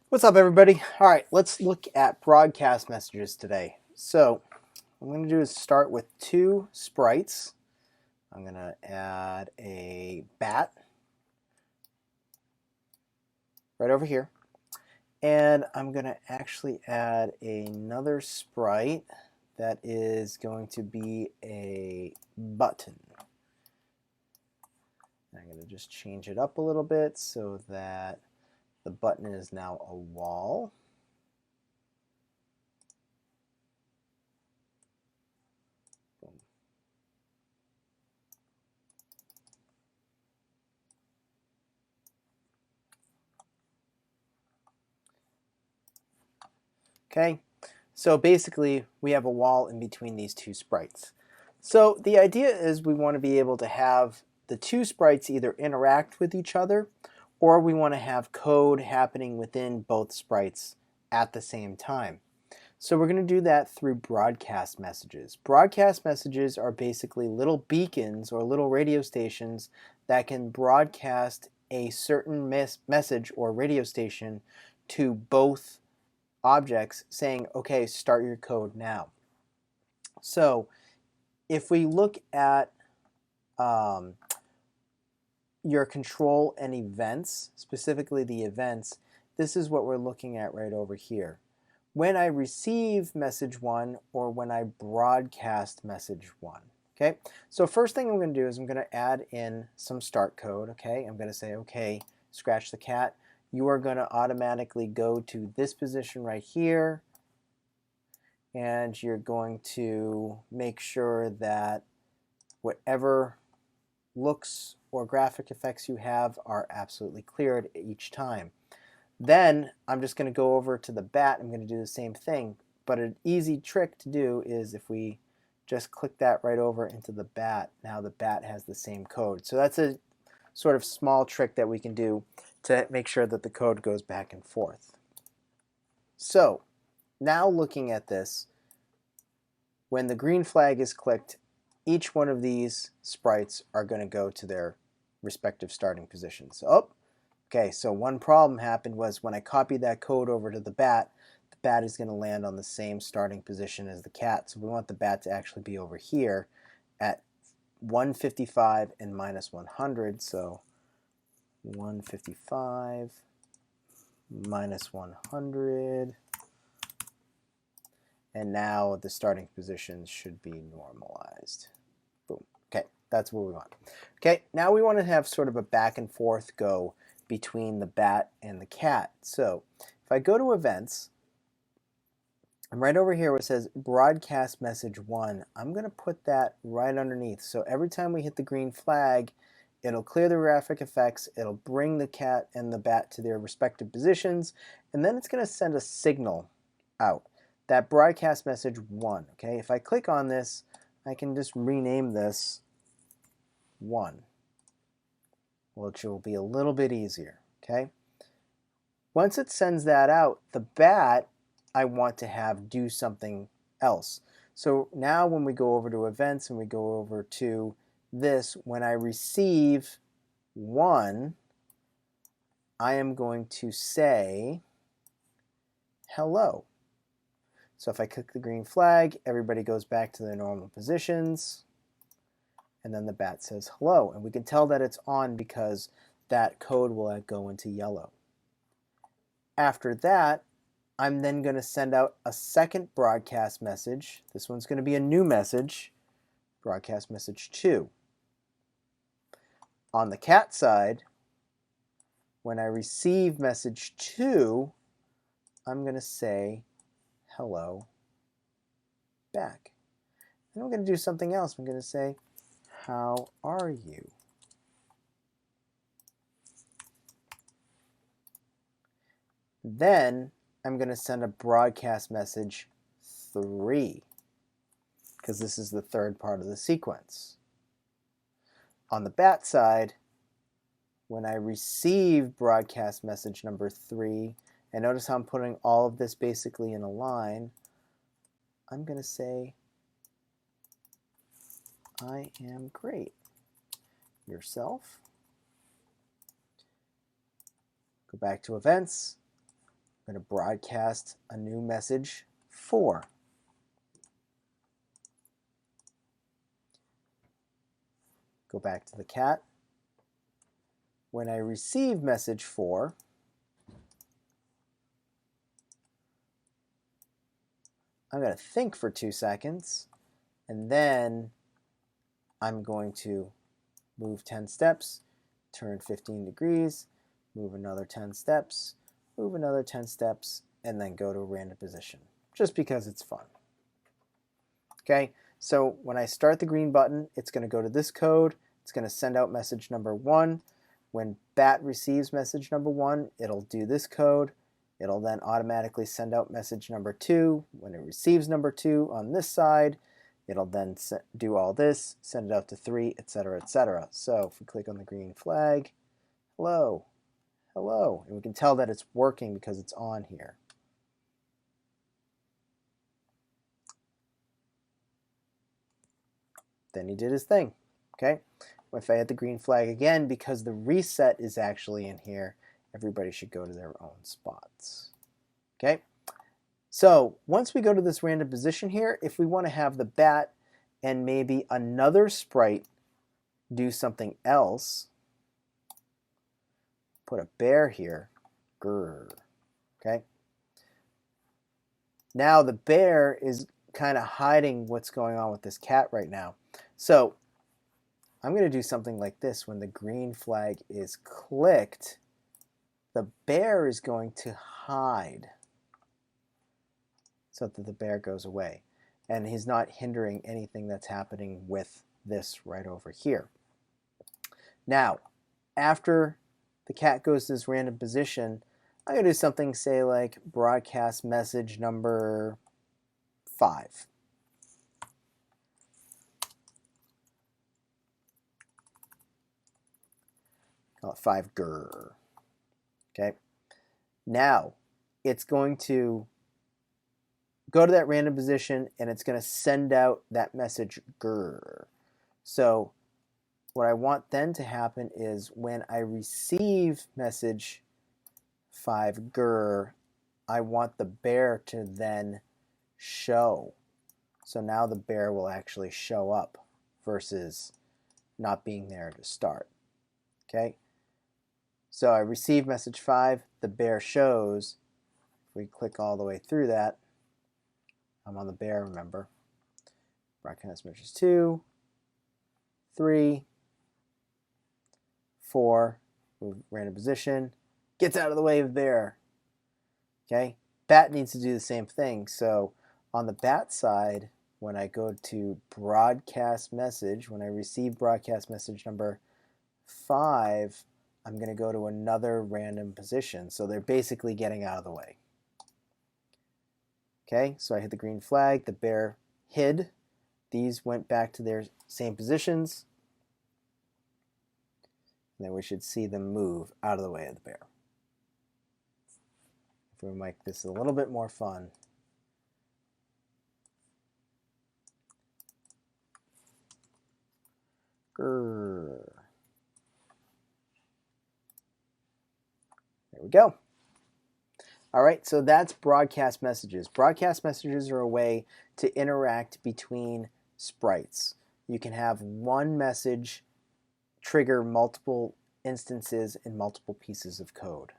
What's up, everybody? All right, let's look at broadcast messages today. So what I'm going to do is start with two sprites. I'm going to add a bat right over here. And I'm going to actually add another sprite that is going to be a button. I'm going to just change it up a little bit so that the button is now a wall. Okay, so basically we have a wall in between these two sprites. So the idea is we want to be able to have the two sprites either interact with each other, or we want to have code happening within both sprites at the same time. So we're going to do that through broadcast messages. Broadcast messages are basically little beacons or little radio stations that can broadcast a certain message or radio station to both objects saying, okay, start your code now. So if we look at your control and events, specifically the events, this is what we're looking at right over here. When I receive message 1 or when I broadcast message 1. Okay, so first thing I'm going to do is I'm going to add in some start code. Okay, I'm going to say, okay, scratch the cat. You are going to automatically go to this position right here, and you're going to make sure that whatever looks or graphic effects you have are absolutely cleared each time. Then I'm just going to go over to the bat. I'm going to do the same thing. But an easy trick to do is if we just click that right over into the bat, now the bat has the same code. So that's a sort of small trick that we can do to make sure that the code goes back and forth. So now looking at this, when the green flag is clicked, each one of these sprites are going to go to their respective starting positions. Oh, okay, so one problem happened was when I copied that code over to the bat is going to land on the same starting position as the cat. So we want the bat to actually be over here at 155 and minus 100. So 155 minus 100. And now the starting positions should be normalized. Boom. Okay, that's what we want. Okay, now we want to have sort of a back and forth go between the bat and the cat. So if I go to events, I'm right over here where it says broadcast message 1. I'm going to put that right underneath. So every time we hit the green flag, it'll clear the graphic effects, it'll bring the cat and the bat to their respective positions, and then it's going to send a signal out. That broadcast message 1. Okay, if I click on this, I can just rename this 1, which will be a little bit easier. Okay, once it sends that out, the bat I want to have do something else. So now when we go over to events and we go over to this, when I receive 1, I am going to say hello. So if I click the green flag, everybody goes back to their normal positions, and then the bat says hello. And we can tell that it's on because that code will go into yellow. After that, I'm then going to send out a second broadcast message. This one's going to be a new message, broadcast message 2. On the cat side, when I receive message 2, I'm going to say hello back. And I'm going to do something else. I'm going to say, how are you? Then I'm going to send a broadcast message 3, because this is the third part of the sequence. On the bat side, when I receive broadcast message number 3, and notice how I'm putting all of this basically in a line, I'm going to say, I am great. Yourself. Go back to events. I'm going to broadcast a new message 4. Go back to the cat. When I receive message 4, I'm going to think for 2 seconds, and then I'm going to move 10 steps, turn 15 degrees, move another 10 steps, move another 10 steps, and then go to a random position, just because it's fun. Okay, so when I start the green button, it's going to go to this code. It's going to send out message number 1. When BAT receives message number 1, it'll do this code. It'll then automatically send out message number 2. When it receives number 2 on this side, it'll then do all this, send it out to 3, etc., etc. So if we click on the green flag, hello, hello, and we can tell that it's working because it's on here. Then he did his thing. Okay. If I hit the green flag again, because the reset is actually in here, everybody should go to their own spots. Okay. So once we go to this random position here, if we want to have the bat and maybe another sprite do something else, put a bear here. Grr. Okay. Now the bear is kind of hiding what's going on with this cat right now. So I'm going to do something like this. When the green flag is clicked, the bear is going to hide so that the bear goes away. And he's not hindering anything that's happening with this right over here. Now, after the cat goes to this random position, I'm going to do something, say, like broadcast message number 5. Call it 5 grr. Okay. Now, it's going to go to that random position and it's going to send out that message grr. So what I want then to happen is when I receive message 5 grr, I want the bear to then show. So now the bear will actually show up versus not being there to start. Okay. So I receive message 5, the bear shows. If we click all the way through that, I'm on the bear, remember. Broadcast messages 2, 3, 4, move random position, gets out of the way of bear. Okay, bat needs to do the same thing. So on the bat side, when I go to broadcast message, when I receive broadcast message number 5, I'm going to go to another random position. So they're basically getting out of the way. Okay, so I hit the green flag, the bear hid. These went back to their same positions. And then we should see them move out of the way of the bear. If we make this a little bit more fun. Grrr. There we go. All right, so that's broadcast messages. Broadcast messages are a way to interact between sprites. You can have one message trigger multiple instances in multiple pieces of code.